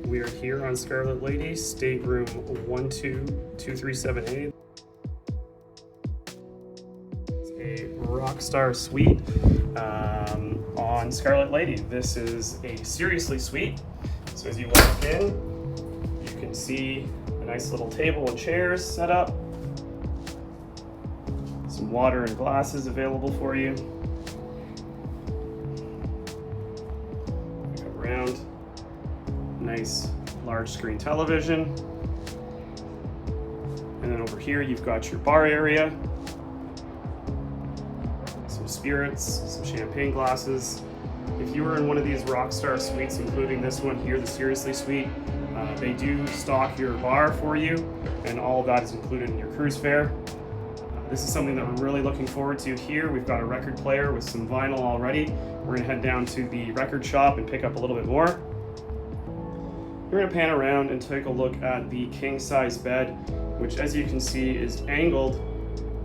We are here on Scarlet Lady, stateroom 122378. It's a Rockstar suite on Scarlet Lady. This is a seriously suite. So as you walk in, you can see a nice little table and chairs set up. Some water and glasses available for you. Look around. Nice large screen television. And then over here you've got your bar area. Some spirits, some champagne glasses. If you were in one of these Rockstar suites, including this one here, the Seriously Suite, they do stock your bar for you, and all of that is included in your cruise fare. This is something that we're really looking forward to here. We've got a record player with some vinyl already. We're gonna head down to the record shop and pick up a little bit more. We're gonna pan around and take a look at the king size bed, which as you can see is angled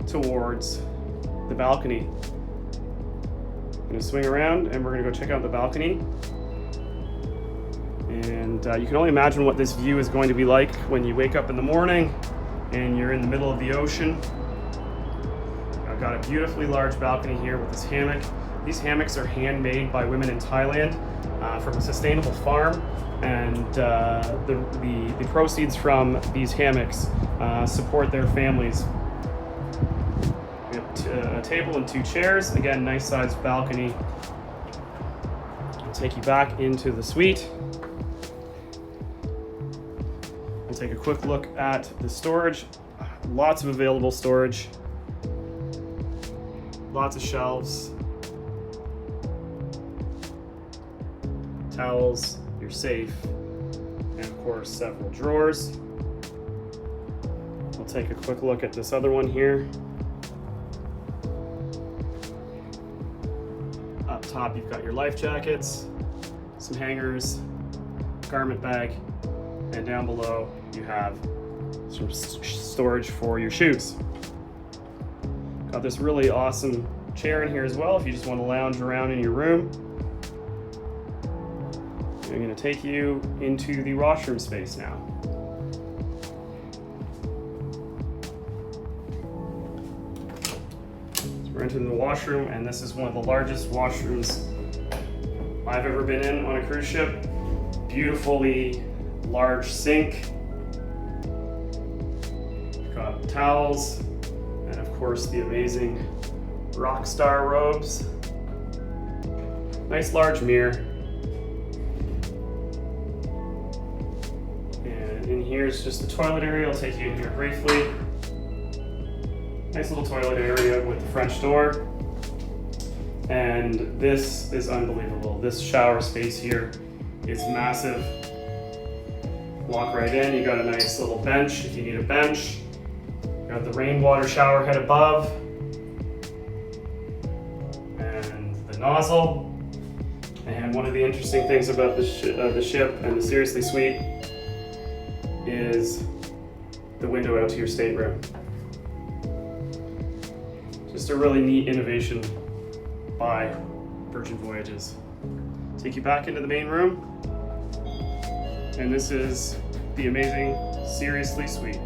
towards the balcony. I'm gonna swing around and we're gonna go check out the balcony. And you can only imagine what this view is going to be like when you wake up in the morning and you're in the middle of the ocean. I've got a beautifully large balcony here with this hammock. These hammocks are handmade by women in Thailand from a sustainable farm, and the proceeds from these hammocks support their families. We have a table and two chairs. Again, nice sized balcony. I'll take you back into the suite. We'll take a quick look at the storage. Lots of available storage. Lots of shelves. Towels, your safe, and of course several drawers. We'll take a quick look at this other one here. Up top you've got your life jackets, some hangers, garment bag, and down below you have some storage for your shoes. Got this really awesome chair in here as well if you just want to lounge around in your room. I'm going to take you into the washroom space now. So we're entering the washroom, and this is one of the largest washrooms I've ever been in on a cruise ship. Beautifully large sink. We've got towels, and of course the amazing Rockstar robes. Nice large mirror. In here is just the toilet area. I'll take you in here briefly. Nice little toilet area with the French door. And this is unbelievable. This shower space here is massive. Walk right in. You got a nice little bench if you need a bench. You got the rainwater shower head above. And the nozzle. And one of the interesting things about the ship and the Seriously Suite is the window out to your stateroom. Just a really neat innovation by Virgin Voyages. Take you back into the main room, and this is the amazing Seriously Suite.